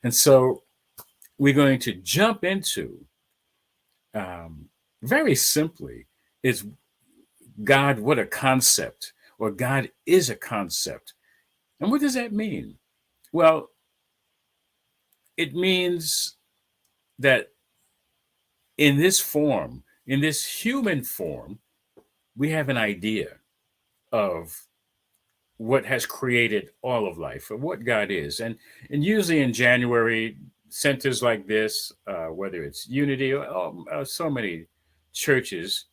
And so we're going to jump into, um, very simply, is God what a concept, or God is a concept. And what does that mean? Well, it means that in this form, in this human form, we have an idea of what has created all of life, or what God is. And usually in January, centers like this, whether it's Unity or so many churches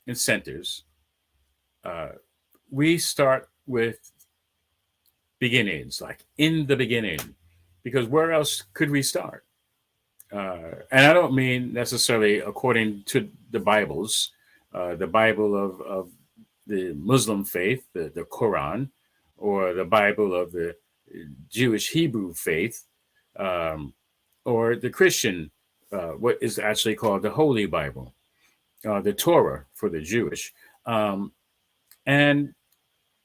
and centers, uh, we start with beginnings, like in the beginning, because where else could we start? And I don't mean necessarily according to the Bible of the Muslim faith, the Quran, or the Bible of the Jewish Hebrew faith, um, or the Christian, what is actually called the Holy Bible, the Torah for the Jewish. Um, and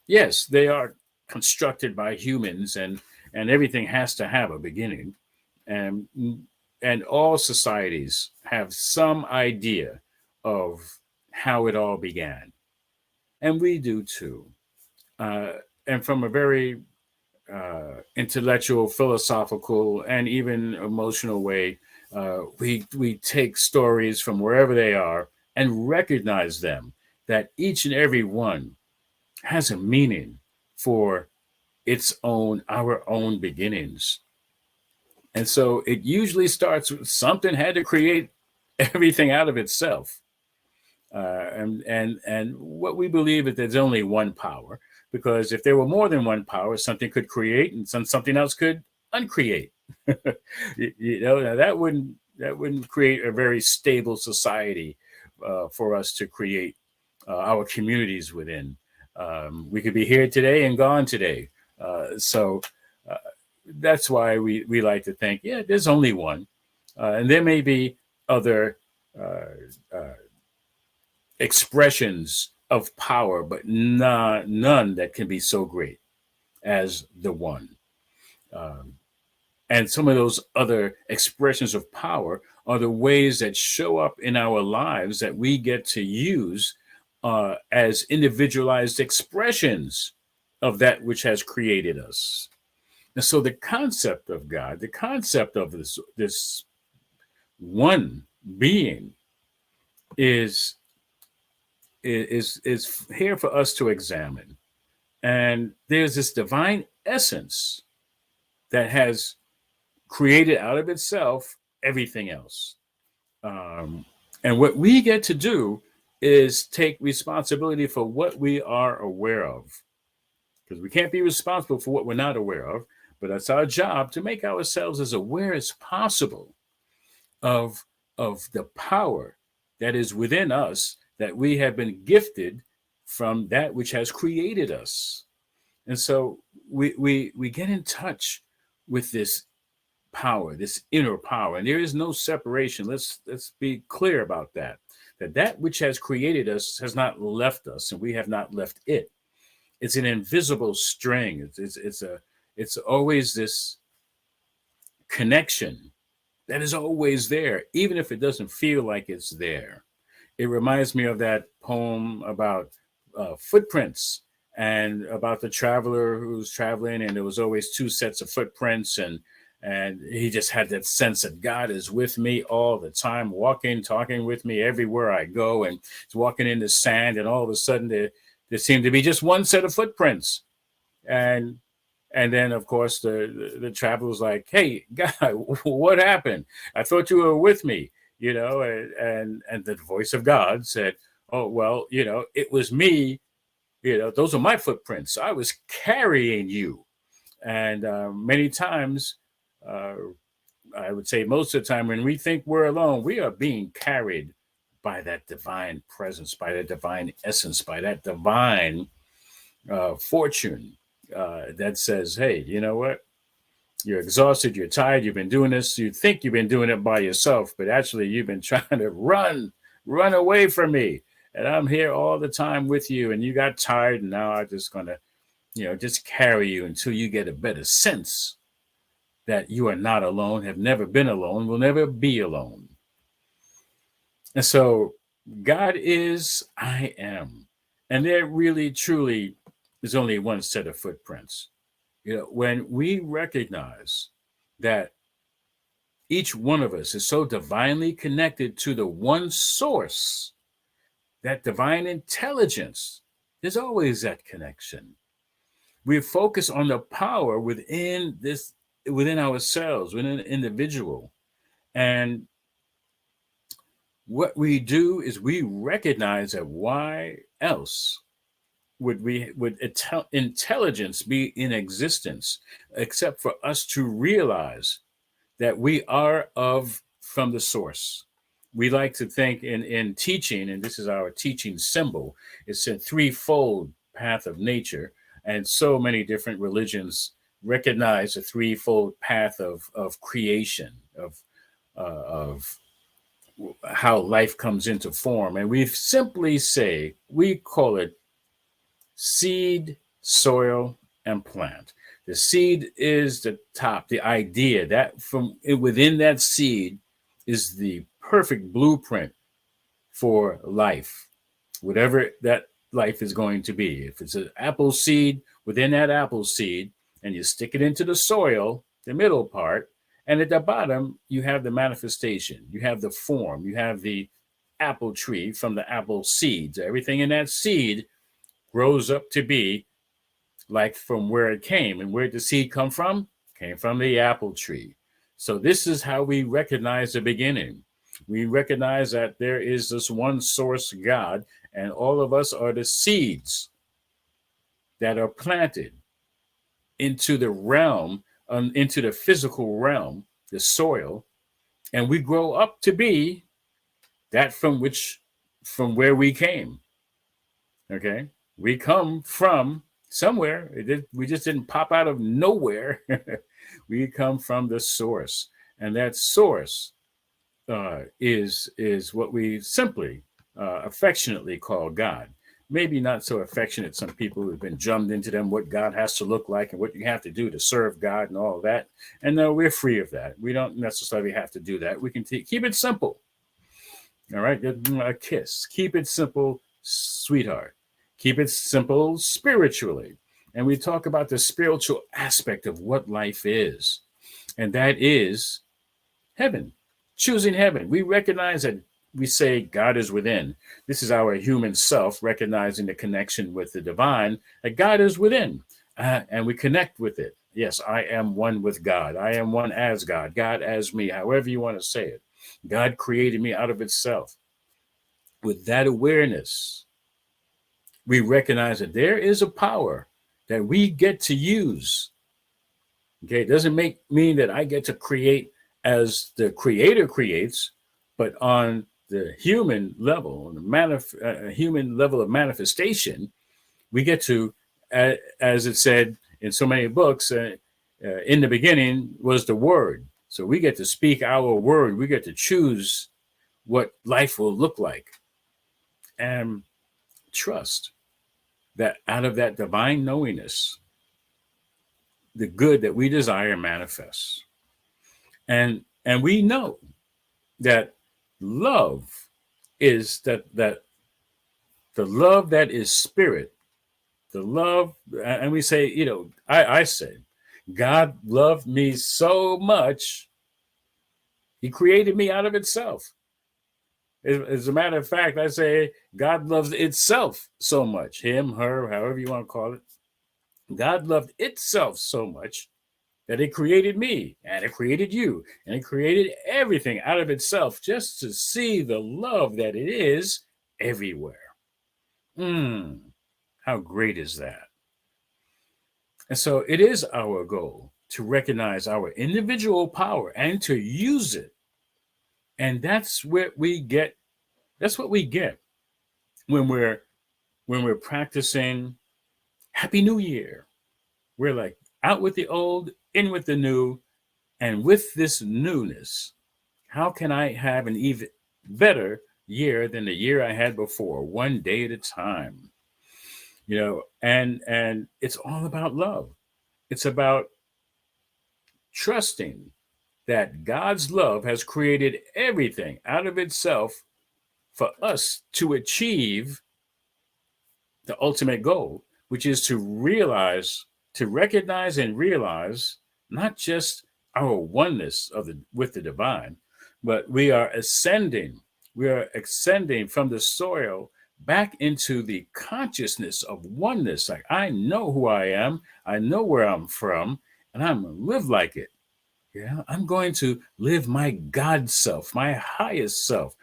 yes, they are constructed by humans, and everything has to have a beginning. And and all societies have some idea of how it all began, and we do too. Uh, and from a very intellectual, philosophical, and even emotional way, we take stories from wherever they are and recognize them, that each and every one has a meaning for our own beginnings. And so it usually starts with something had to create everything out of itself. And what we believe is there's only one power, because if there were more than one power, something could create and something else could uncreate. Now that wouldn't create a very stable society for us to create our communities within. We could be here today and gone today. So uh, that's why we like to think, yeah, there's only one. And there may be other uh, uh, expressions of power, but none that can be so great as the one. Um, and some of those other expressions of power are the ways that show up in our lives that we get to use as individualized expressions of that which has created us. And so the concept of God, the concept of this one being, is is here for us to examine. And there's this divine essence that has created out of itself everything else. Um, and what we get to do is take responsibility for what we are aware of, because we can't be responsible for what we're not aware of. But it's our job to make ourselves as aware as possible of the power that is within us, that we have been gifted from that which has created us. And so we get in touch with this power, this inner power, and there is no separation. Let's be clear about that. That which has created us has not left us, and we have not left it. It's an invisible string. It's always this connection that is always there, even if it doesn't feel like it's there. It reminds me of that poem about footprints, and about the traveler who's traveling, and there was always two sets of footprints, and he just had that sense that God is with me all the time, walking, talking with me everywhere I go, and he's walking in the sand, and all of a sudden there seemed to be just one set of footprints, and and then, of course, the traveler was like, "Hey, guy, what happened? I thought you were with me, and the voice of God said, "Oh, well, it was me. Those are my footprints. I was carrying you." And many times, uh, I would say most of the time, when we think we're alone, we are being carried by that divine presence, by that divine essence, by that divine fortune that says, "Hey, you know what? You're exhausted, you're tired, you've been doing this, you think you've been doing it by yourself, but actually you've been trying to run away from me. And I'm here all the time with you, and you got tired, and now I'm just gonna, just carry you until you get a better sense that you are not alone, have never been alone, will never be alone. And so God is, I am. And there really, truly is only one set of footprints. When we recognize that each one of us is so divinely connected to the one source, that divine intelligence, there's always that connection. We focus on the power within ourselves, within an individual. And what we do is we recognize that why else would intelligence be in existence except for us to realize that we are from the source. We like to think in teaching, and this is our teaching symbol, it's a threefold path of nature, and so many different religions recognize a threefold path of creation, of how life comes into form. And we simply say, we call it seed, soil, and plant. The seed is the top, the idea that from within that seed is the perfect blueprint for life, whatever that life is going to be. If it's an apple seed, within that apple seed, and you stick it into the soil, the middle part, and at the bottom, you have the manifestation, you have the form, you have the apple tree from the apple seeds. Everything in that seed grows up to be like from where it came. And where did the seed come from? Came from the apple tree. So this is how we recognize the beginning. We recognize that there is this one source, God, and all of us are the seeds that are planted into the realm, into the physical realm, the soil, and we grow up to be that from where we came. Okay, we come from somewhere. We just didn't pop out of nowhere. We come from the source, and that source is what we simply affectionately call God. Maybe not so affectionate. Some people who have been drummed into them what God has to look like and what you have to do to serve God and all of that. And no, we're free of that. We don't necessarily have to do that. We can keep it simple. All right, a kiss. Keep it simple, sweetheart. Keep it simple spiritually. And we talk about the spiritual aspect of what life is. And that is heaven, choosing heaven. We recognize that we say God is within. This is our human self recognizing the connection with the divine, that God is within. And we connect with it. Yes, I am one with God. I am one as God, God as me, however you want to say it. God created me out of itself. With that awareness, we recognize that there is a power that we get to use. Okay, it doesn't mean that I get to create as the creator creates, but on the human level, on the human level of manifestation, we get to, as it said in so many books, in the beginning was the word. So we get to speak our word. We get to choose what life will look like, and trust that out of that divine knowingness, the good that we desire manifests. And we know that love is that the love that is spirit, the love, and we say, I say, God loved me so much, he created me out of itself. As a matter of fact, I say God loves itself so much, him, her, however you want to call it. God loved itself so much that it created me, and it created you, and it created everything out of itself just to see the love that it is everywhere. How great is that? And so it is our goal to recognize our individual power and to use it. And that's what we get when we're practicing Happy New Year. We're like out with the old, in with the new, and with this newness, how can I have an even better year than the year I had before, one day at a time? And it's all about love. It's about trusting that God's love has created everything out of itself for us to achieve the ultimate goal, which is to recognize and realize not just our oneness with the divine, but we are ascending. We are ascending from the soil back into the consciousness of oneness. Like, I know who I am, I know where I'm from, and I'm going to live like it. Yeah, I'm going to live my God self, my highest self,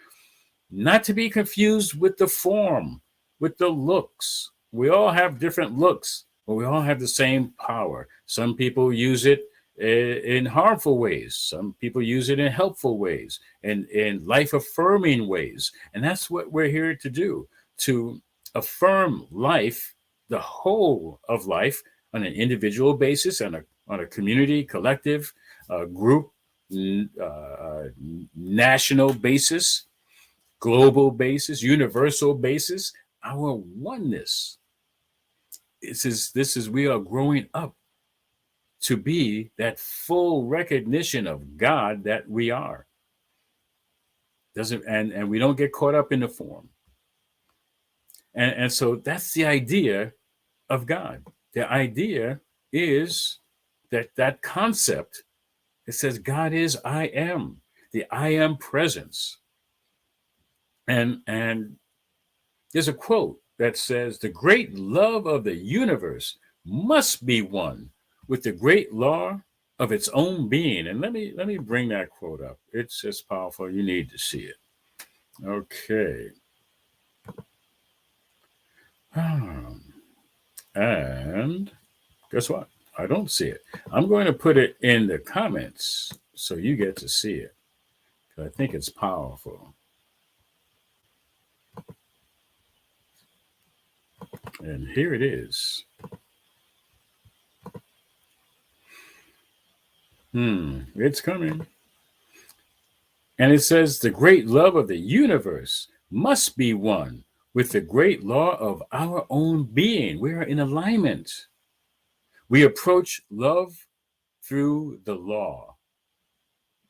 not to be confused with the form, with the looks. We all have different looks, but we all have the same power. Some people use it in harmful ways. Some people use it in helpful ways and in life affirming ways. And that's what we're here to do, to affirm life, the whole of life, on an individual basis, on a community, collective, group, national basis, global basis, universal basis. Our oneness. We are growing up to be that full recognition of God that we are. And we don't get caught up in the form. And so that's the idea of God. The idea is that concept. It says God is I am, the I am presence. And there's a quote that says, the great love of the universe must be one with the great law of its own being. And let me bring that quote up. It's just powerful. You need to see it. Okay. And guess what? I don't see it. I'm going to put it in the comments so you get to see it. I think it's powerful. And here it is. It's coming. And it says, the great love of the universe must be one with the great law of our own being. We are in alignment. We approach love through the law,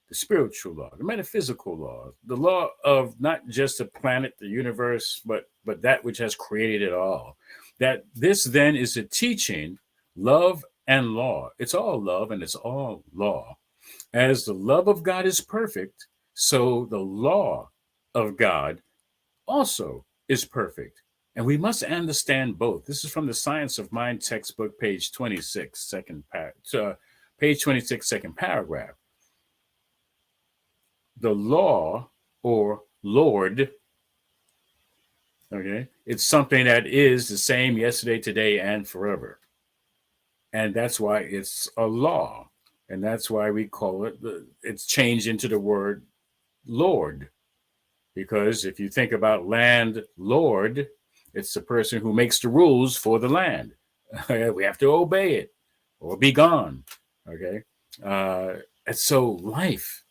the spiritual law, the metaphysical law, the law of not just the planet, the universe, but that which has created it all. That this then is a teaching, love and law. It's all love and it's all law. As the love of God is perfect, so the law of God also is perfect. And we must understand both. This is from the Science of Mind textbook, page 26, page 26, second paragraph. The law, or Lord, okay, it's something that is the same yesterday, today, and forever. And that's why it's a law. And that's why we call it, it's changed into the word Lord. Because if you think about landlord, it's the person who makes the rules for the land. We have to obey it or be gone. Okay. And so life,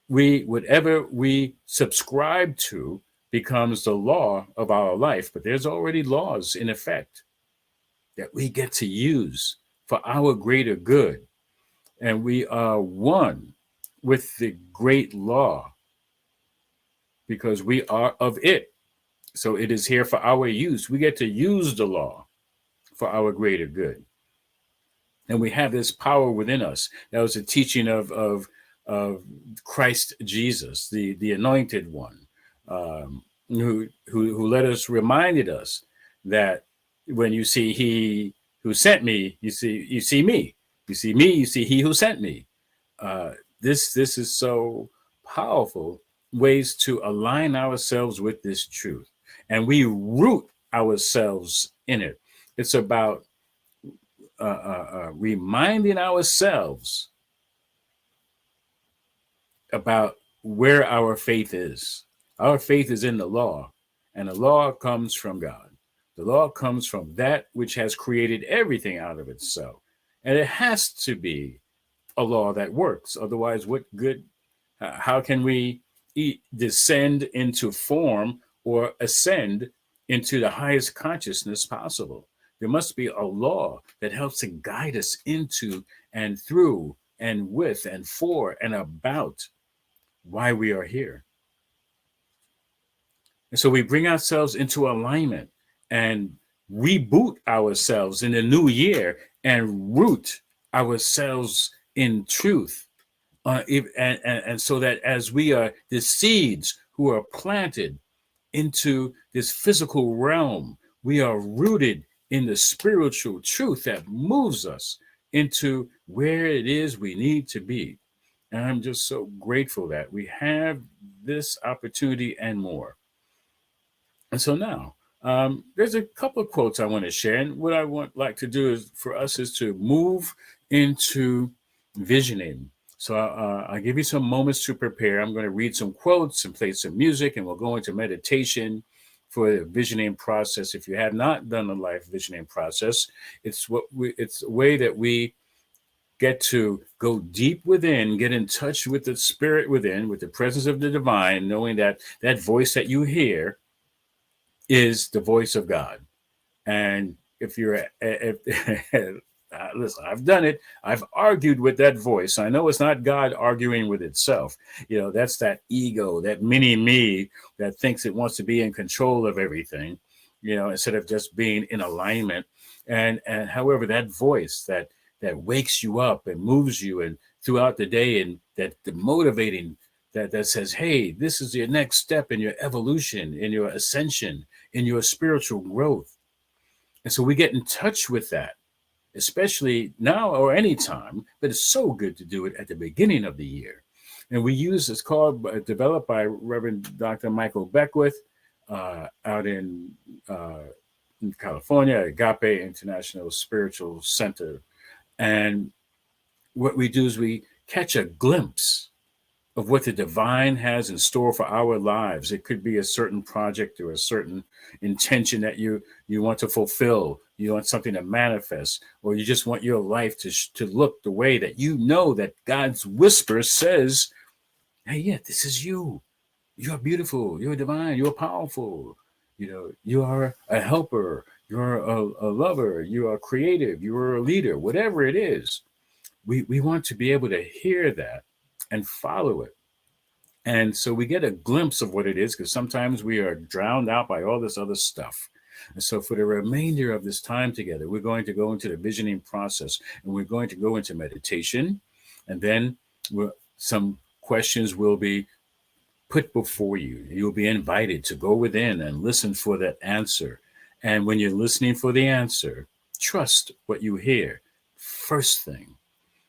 whatever we subscribe to becomes the law of our life. But there's already laws in effect that we get to use for our greater good. And we are one with the great law because we are of it. So it is here for our use. We get to use the law for our greater good. And we have this power within us. That was a teaching of Christ Jesus, the anointed one, who reminded us that when you see he who sent me, you see me. You see me, you see he who sent me. This is so powerful, ways to align ourselves with this truth. And we root ourselves in it. It's about reminding ourselves about where our faith is. Our faith is in the law, and the law comes from God. The law comes from that which has created everything out of itself. And it has to be a law that works. Otherwise, what good? How can we descend into form or ascend into the highest consciousness possible? There must be a law that helps to guide us into and through and with and for and about why we are here. And so we bring ourselves into alignment and reboot ourselves in the new year and root ourselves in truth. And so that as we are the seeds who are planted into this physical realm, we are rooted in the spiritual truth that moves us into where it is we need to be. And I'm just so grateful that we have this opportunity and more. And so now, there's a couple of quotes I want to share. And what I want like to do is for us is to move into visioning. So I'll give you some moments to prepare. I'm going to read some quotes and play some music, and we'll go into meditation for the visioning process. If you have not done the life visioning process, it's a way that we get to go deep within, get in touch with the spirit within, with the presence of the divine, knowing that that voice that you hear is the voice of God. And if you're, if, listen, I've done it. I've argued with that voice. I know it's not God arguing with itself. That's that ego, that mini me that thinks it wants to be in control of everything, instead of just being in alignment. And however, that voice that wakes you up and moves you and throughout the day, and that the motivating that says, hey, this is your next step in your evolution, in your ascension, in your spiritual growth. And so we get in touch with that, especially now or anytime, but it's so good to do it at the beginning of the year. And we use, it's called, developed by Reverend Dr. Michael Beckwith out in California, Agape International Spiritual Center. And what we do is we catch a glimpse of what the divine has in store for our lives. It could be a certain project or a certain intention that you want to fulfill. You want something to manifest, or you just want your life to look the way that that God's whisper says, hey, yeah, this is you. You're beautiful. You're divine. You're powerful. You are a helper. You're a lover. You are creative. You are a leader. Whatever it is, we want to be able to hear that and follow it. And so we get a glimpse of what it is, because sometimes we are drowned out by all this other stuff. And so for the remainder of this time together, we're going to go into the visioning process, and we're going to go into meditation. And then some questions will be put before you. You'll be invited to go within and listen for that answer. And when you're listening for the answer, trust what you hear. First thing,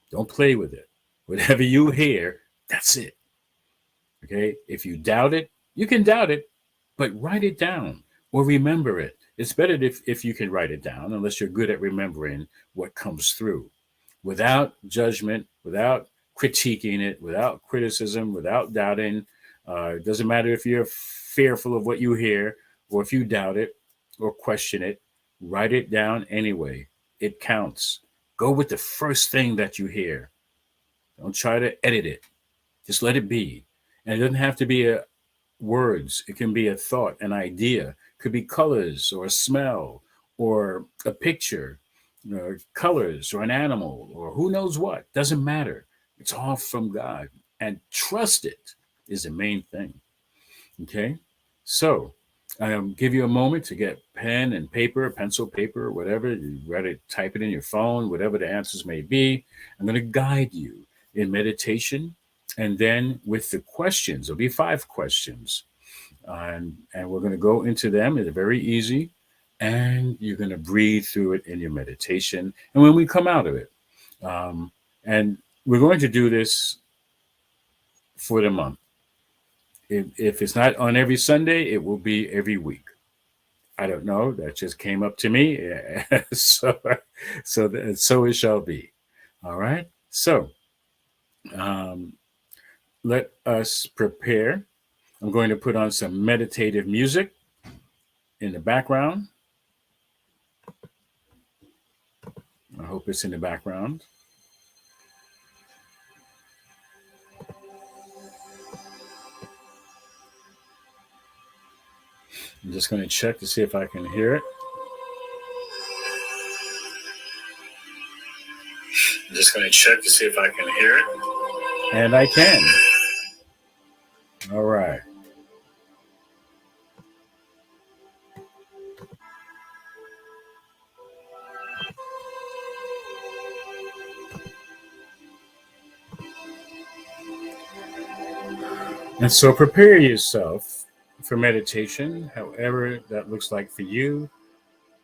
don't play with it. Whatever you hear, that's it. Okay. If you doubt it, you can doubt it, but write it down or remember it. It's better if you can write it down, unless you're good at remembering what comes through without judgment, without critiquing it, without criticism, without doubting. It doesn't matter if you're fearful of what you hear or if you doubt it or question it. Write it down anyway. It counts. Go with the first thing that you hear. Don't try to edit it. Just let it be. And it doesn't have to be words. It can be a thought, an idea. It could be colors or a smell or a picture, colors or an animal or who knows what. Doesn't matter. It's all from God. And trust it is the main thing. Okay? So I'll give you a moment to get pen and paper, pencil, paper, whatever. You ready to type it in your phone, whatever the answers may be. I'm going to guide you in meditation. And then with the questions, there'll be 5 questions. And we're going to go into them. It's very easy. And you're going to breathe through it in your meditation. And when we come out of it, and we're going to do this for the month. If it's not on every Sunday, it will be every week. I don't know. That just came up to me. so it shall be. All right. So let us prepare. I'm going to put on some meditative music in the background. I hope it's in the background. I'm just going to check to see if I can hear it. just going to check to see if I can hear it. And I can. All right. And so prepare yourself for meditation, however that looks like for you.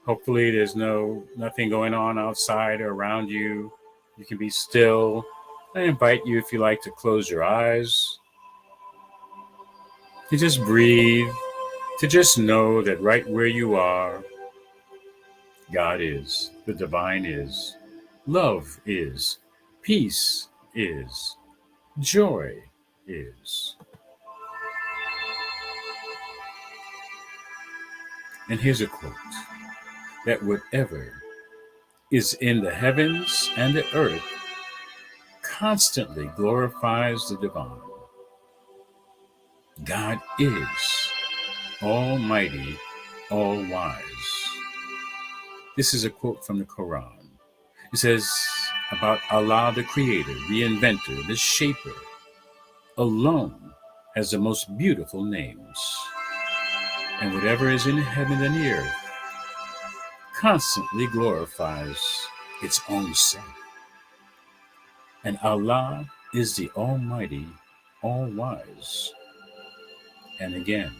Hopefully there's nothing going on outside or around you. You can be still. I invite you, if you like, to close your eyes, to just breathe, to just know that right where you are, God is, the divine is, love is, peace is, joy is. And here's a quote, that whatever is in the heavens and the earth constantly glorifies the divine. God is almighty, all wise. This is a quote from the Quran. It says about Allah, the creator, the inventor, the shaper, alone has the most beautiful names. And whatever is in heaven and the earth constantly glorifies its own self. And Allah is the Almighty, all-wise. And again,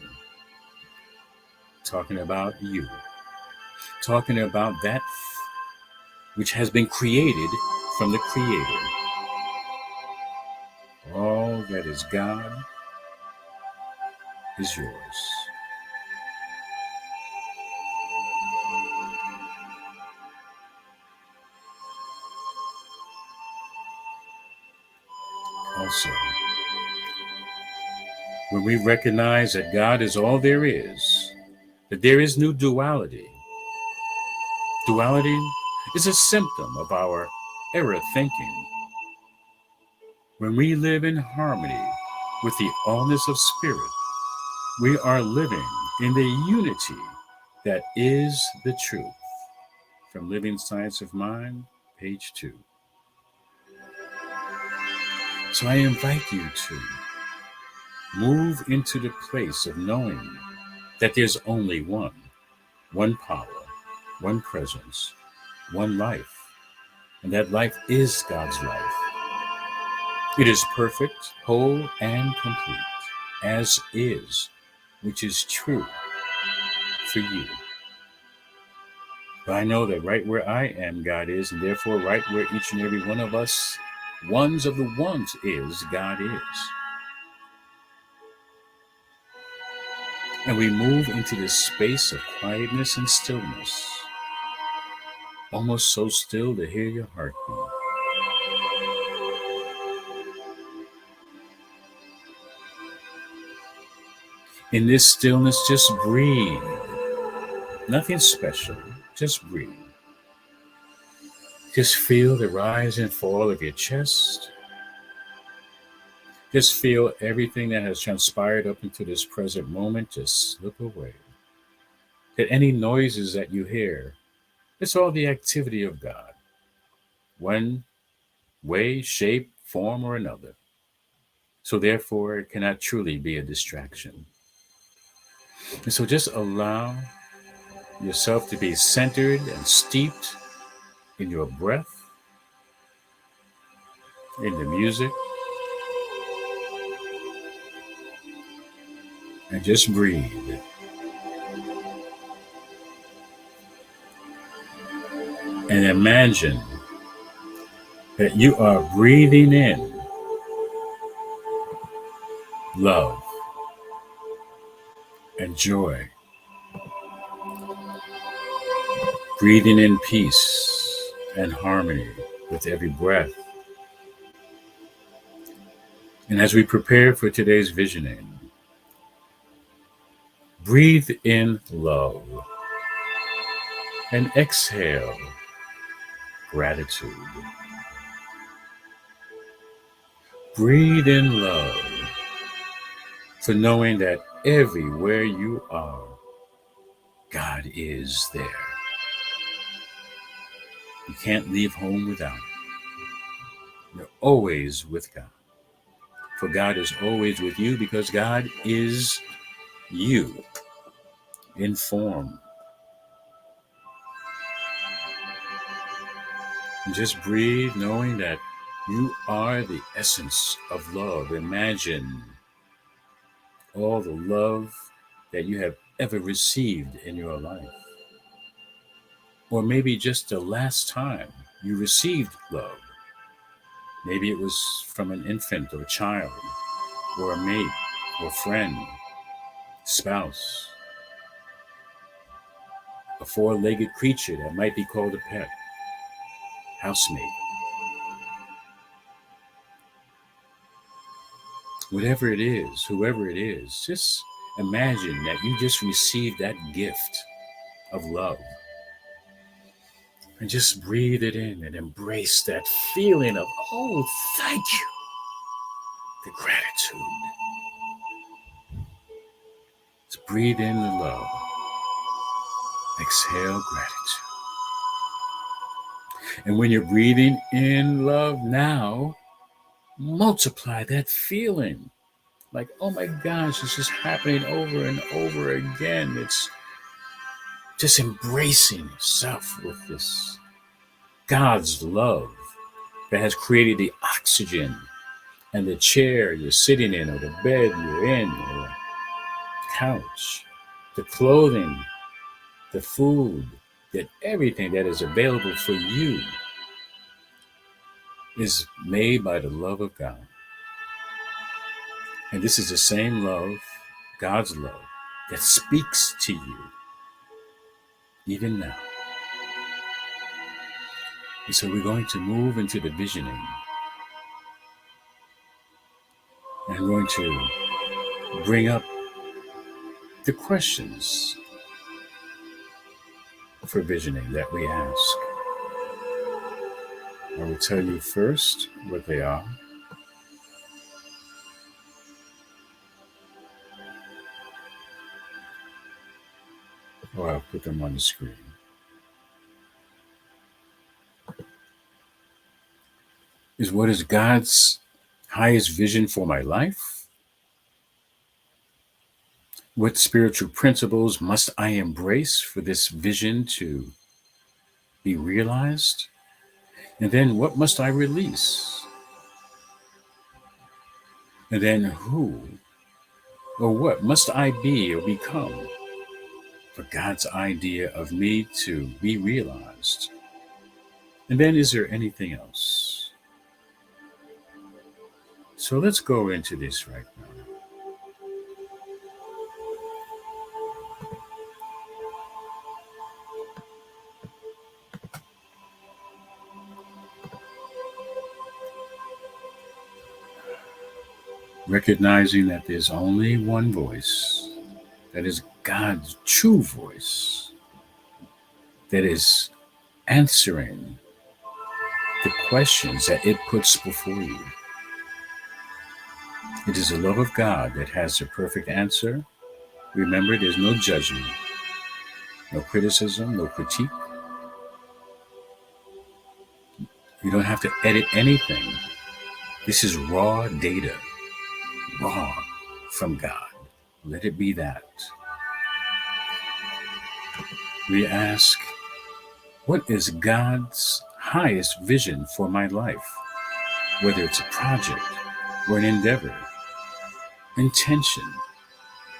talking about you, talking about that which has been created from the Creator. All that is God is yours. Also, when we recognize that God is all there is, that there is no duality. Duality is a symptom of our error thinking. When we live in harmony with the allness of spirit, we are living in the unity that is the truth. From Living Science of Mind, page 2. So I invite you to move into the place of knowing that there's only one power, one presence, one life, and that life is God's life. It is perfect, whole, and complete, as is, which is true for you. But I know that right where I am, God is, and therefore right where each and every one of us, ones of the ones is, God is. And we move into this space of quietness and stillness, almost so still to hear your heartbeat. In this stillness, just breathe. Nothing special, just breathe. Just feel the rise and fall of your chest. Just feel everything that has transpired up into this present moment just slip away. That any noises that you hear, it's all the activity of God. One way, shape, form, or another. So therefore, it cannot truly be a distraction. And so just allow yourself to be centered and steeped in your breath, in the music, and just breathe. And imagine that you are breathing in love and joy, breathing in peace and harmony with every breath. And as we prepare for today's visioning, breathe in love and exhale gratitude. Breathe in love for knowing that everywhere you are, God is there. You can't leave home without it. You're always with God. For God is always with you because God is you in form. And just breathe knowing that you are the essence of love. Imagine all the love that you have ever received in your life. Or maybe just the last time you received love. Maybe it was from an infant or a child, or a mate, or friend, spouse, a four-legged creature that might be called a pet, housemate. Whatever it is, whoever it is, just imagine that you just received that gift of love. And just breathe it in and embrace that feeling of, oh, thank you, the gratitude. Just breathe in the love. Exhale gratitude. And when you're breathing in love now, multiply that feeling. Like, oh my gosh, it's just happening over and over again. It's just embracing yourself with this God's love that has created the oxygen and the chair you're sitting in, or the bed you're in, or the couch, the clothing, the food, that everything that is available for you is made by the love of God. And this is the same love, God's love, that speaks to you even now. And so we're going to move into the visioning. And I'm going to bring up the questions for visioning that we ask. I will tell you first what they are. Or I'll put them on the screen. What is God's highest vision for my life? What spiritual principles must I embrace for this vision to be realized? And then what must I release? And then who or what must I be or become for God's idea of me to be realized? And then is there anything else? So let's go into this right now. Recognizing that there's only one voice, that is God's true voice, that is answering the questions that it puts before you. It is the love of God that has the perfect answer. Remember, there's no judgment, no criticism, no critique. You don't have to edit anything. This is raw data, raw from God. Let it be that. We ask, what is God's highest vision for my life? Whether it's a project or an endeavor, intention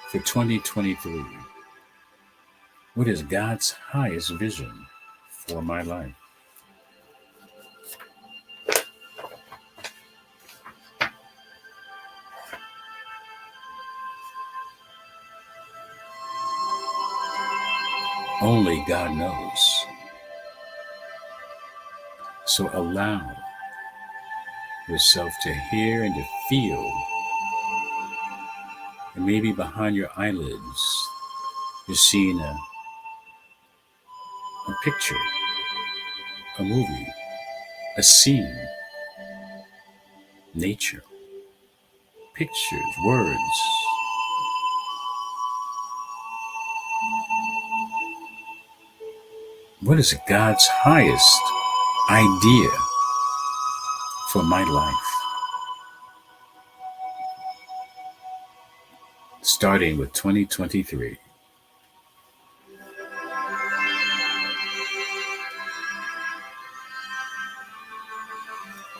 for 2023. What is God's highest vision for my life? Only God knows. So allow yourself to hear and to feel. And maybe behind your eyelids, you're seeing a picture, a movie, a scene, nature, pictures, words. What is God's highest idea for my life. Starting with 2023.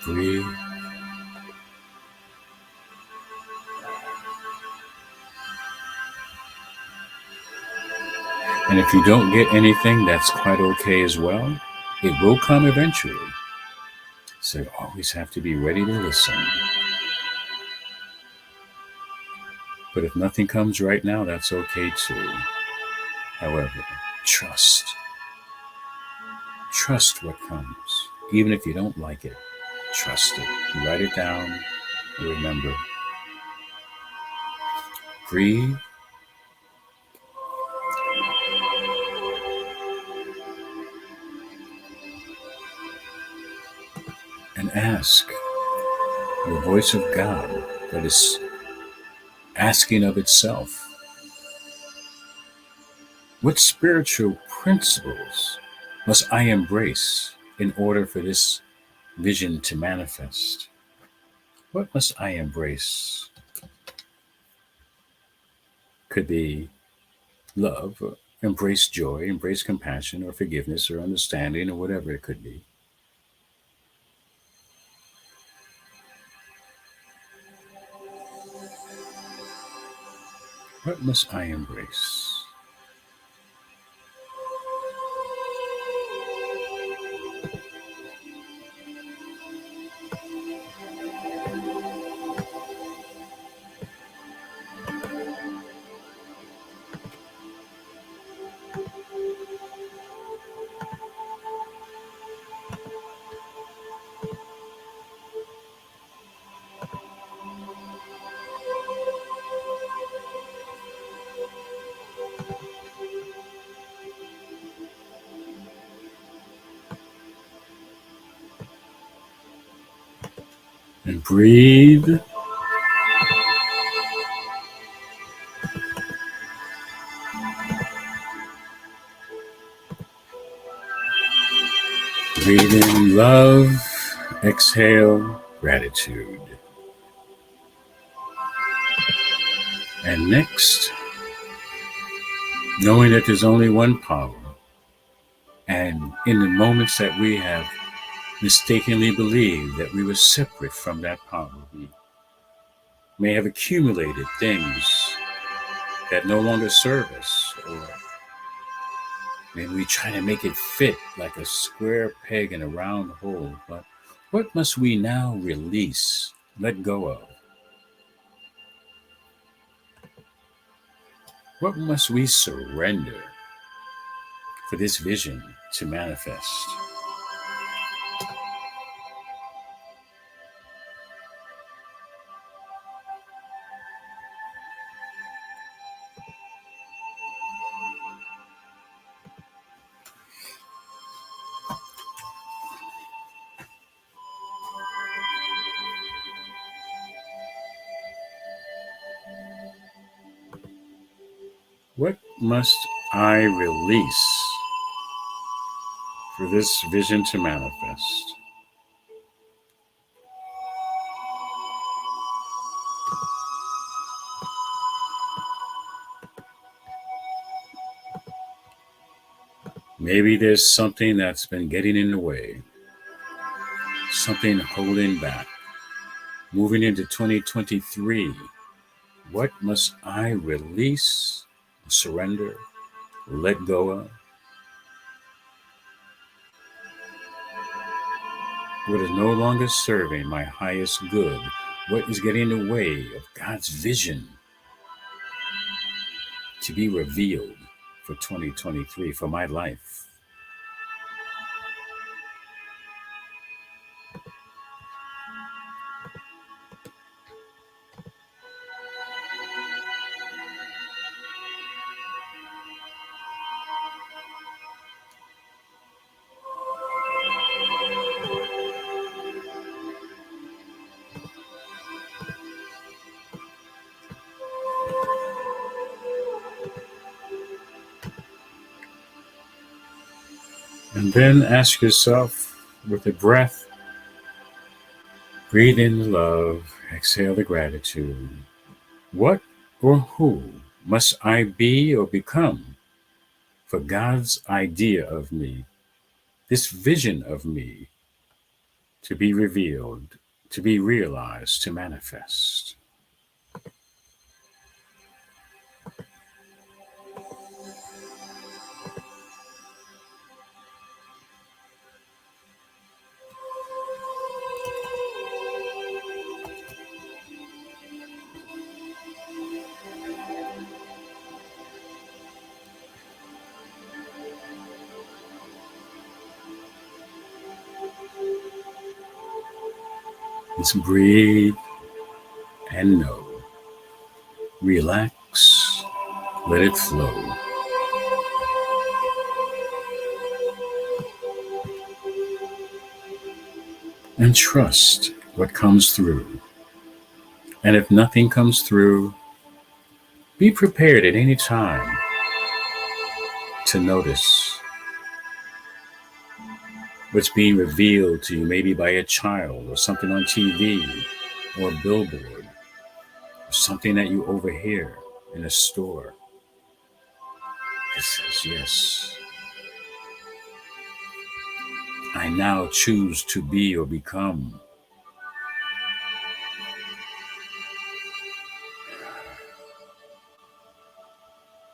Breathe. And if you don't get anything, that's quite okay as well. It will come eventually. So you always have to be ready to listen. But if nothing comes right now, that's okay too. However, trust. Trust what comes. Even if you don't like it, trust it. You write it down. And remember. Breathe. And ask the voice of God that is asking of itself. What spiritual principles must I embrace in order for this vision to manifest? What must I embrace? Could be love, or embrace joy, embrace compassion, or forgiveness, or understanding, or whatever it could be. What must I embrace? And breathe. Breathe in love. Exhale gratitude. And next, knowing that there's only one power, and in the moments that we have mistakenly believed that we were separate from that power, we may have accumulated things that no longer serve us, or maybe we try to make it fit like a square peg in a round hole. But what must we now release, let go of? What must we surrender for this vision to manifest? What must I release for this vision to manifest? Maybe there's something that's been getting in the way, something holding back. Moving into 2023, what must I release, surrender, let go of? What is no longer serving my highest good? What is getting in the way of God's vision to be revealed for 2023, for my life? And then ask yourself with a breath, Breathe in the love, exhale the gratitude. What or who must I be or become for God's idea of me, this vision of me, to be revealed, to be realized, to manifest? Let's breathe and know. Relax, let it flow. And trust what comes through. And if nothing comes through, be prepared at any time to notice what's being revealed to you, maybe by a child or something on TV or a billboard or something that you overhear in a store. It says, yes, I now choose to be or become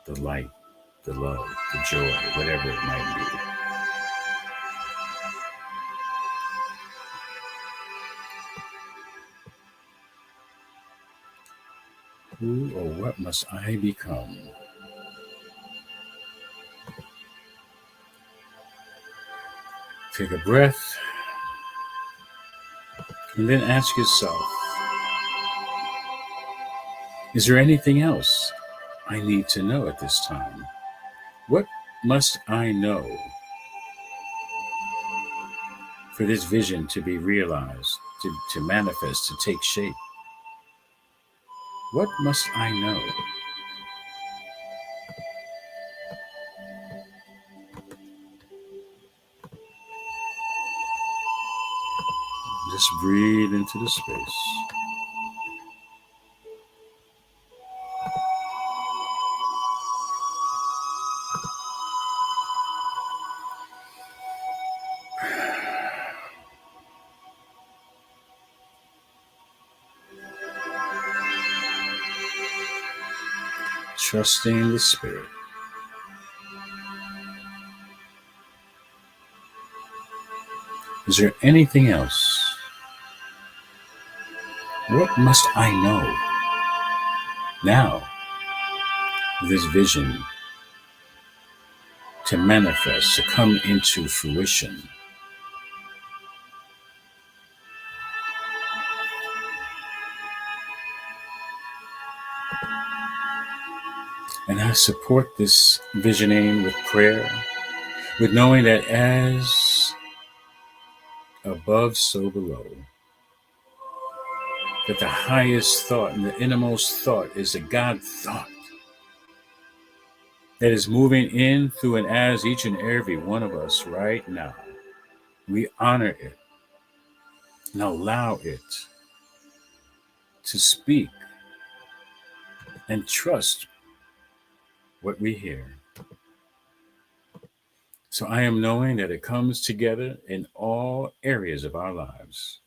the light, the love, the joy, whatever it might be. Who or what must I become? Take a breath and then ask yourself, is there anything else I need to know at this time? What must I know for this vision to be realized, to manifest, to take shape? What must I know? Just breathe into the space. Trusting the Spirit. Is there anything else? What must I know now, this vision to manifest, to come into fruition? And I support this visioning with prayer, with knowing that as above, so below, that the highest thought and the innermost thought is a God thought that is moving in, through, and as each and every one of us right now. We honor it and allow it to speak and trust what we hear. So I am knowing that it comes together in all areas of our lives,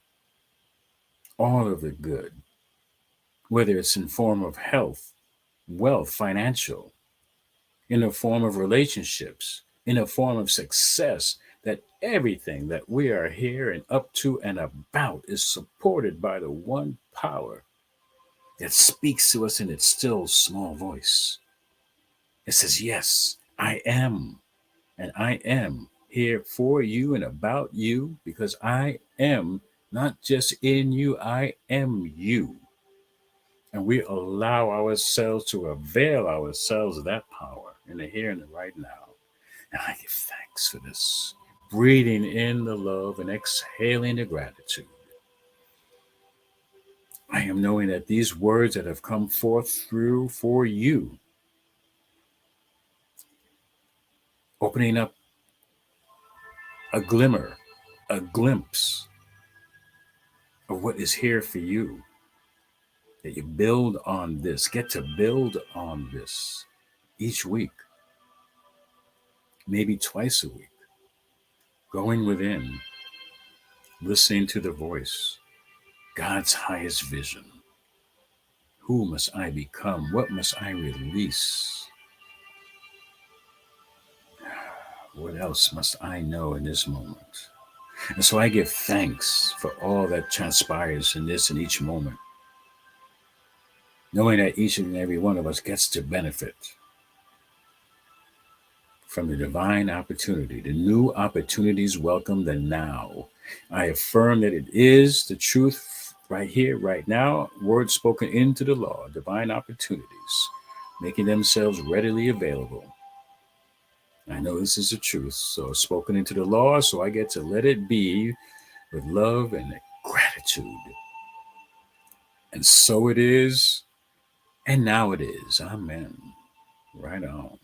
all of the good, whether it's in form of health, wealth, financial, in the form of relationships, in the form of success, that everything that we are here and up to and about is supported by the one power that speaks to us in its still small voice. It says, yes, I am, and I am here for you and about you, because I am not just in you, I am you. And we allow ourselves to avail ourselves of that power in the here and the right now. And I give thanks for this. Breathing in the love and exhaling the gratitude. I am knowing that these words that have come forth through for you, opening up a glimmer, a glimpse of what is here for you. That you build on this, get to build on this each week, maybe twice a week, going within, listening to the voice, God's highest vision. Who must I become? What must I release? What else must I know in this moment? And so I give thanks for all that transpires in this and each moment, knowing that each and every one of us gets to benefit from the divine opportunity. The new opportunities welcome the now. I affirm that it is the truth right here, right now, words spoken into the law, divine opportunities, making themselves readily available. I know this is the truth, so spoken into the law, so I get to let it be with love and gratitude. And so it is, and now it is. Amen. Right on.